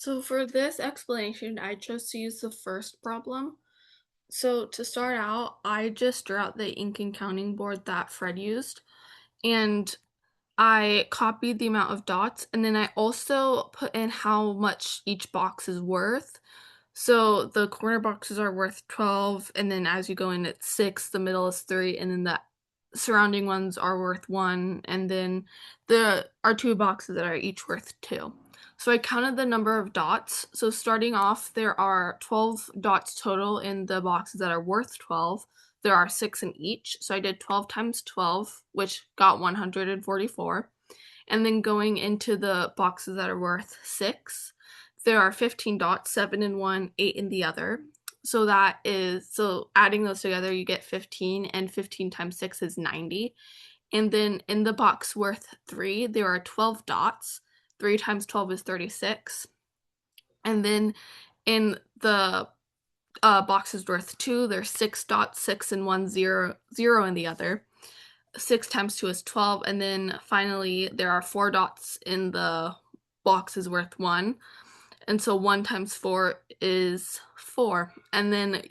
So for this explanation, I chose to use the first problem. So to start out, I just drew out the ink and counting board that Fred used, and I copied the amount of dots, and then I also put in how much each box is worth. So the corner boxes are worth 12, and then as you go in, it's 6, the middle is 3, and then the surrounding ones are worth 1, and then there are 2 boxes that are each worth 2. So I counted the number of dots. So starting off, there are 12 dots total in the boxes that are worth 12. There are 6 in each. So I did 12 times 12, which got 144. And then going into the boxes that are worth 6, there are 15 dots, 7 in one, 8 in the other. So adding those together, you get 15, and 15 times 6 is 90. And then in the box worth 3, there are 12 dots. 3 times 12 is 36. And then in the boxes worth 2, there's 6 dots, 6 in one, 0, 0 in the other. 6 times 2 is 12, and then finally there are 4 dots in the boxes worth 1, and so 1 times 4 is 4. And then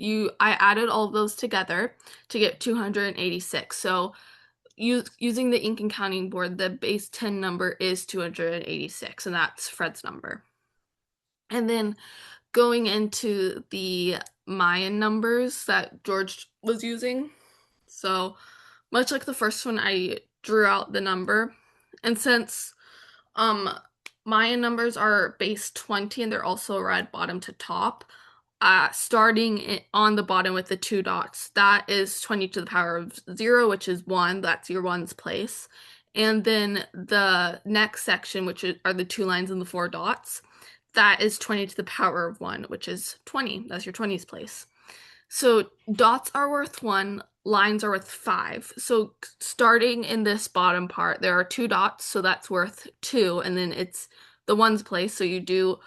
I added all of those together to get 286. So using the ink and counting board, the base 10 number is 286, and that's Fred's number. And then going into the Mayan numbers that George was using, so much like the first one, I drew out the number. And since um Mayan numbers are base 20 and they're also read bottom to top, starting on the bottom with the 2 dots, that is 20 to the power of 0, which is 1. That's your ones place. And then the next section, which are the 2 lines and the 4 dots, that is 20 to the power of 1, which is 20. That's your 20s place. So dots are worth 1, lines are worth 5. So starting in this bottom part, there are 2 dots, so that's worth 2, and then it's the ones place, so you do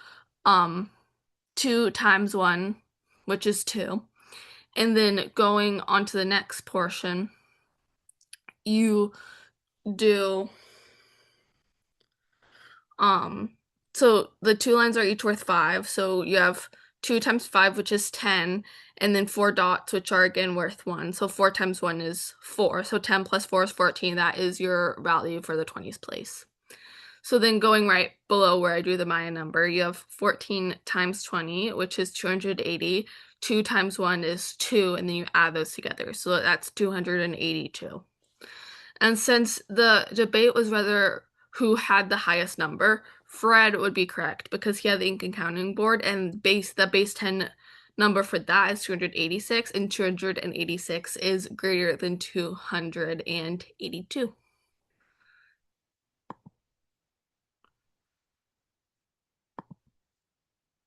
2 times 1, which is 2. And then going on to the next portion, you do um so the 2 lines are each worth 5, so you have 2 times 5, which is 10, and then 4 dots, which are again worth 1. So 4 times 1 is 4. So 10 plus 4 is 14. That is your value for the 20s place. So then going right below where I drew the Maya number, you have 14 times 20, which is 280. 2 times 1 is 2, and then you add those together. So that's 282. And since the debate was whether who had the highest number, Fred would be correct because he had the ink and counting board, and the base 10 number for that is 286, and 286 is greater than 282.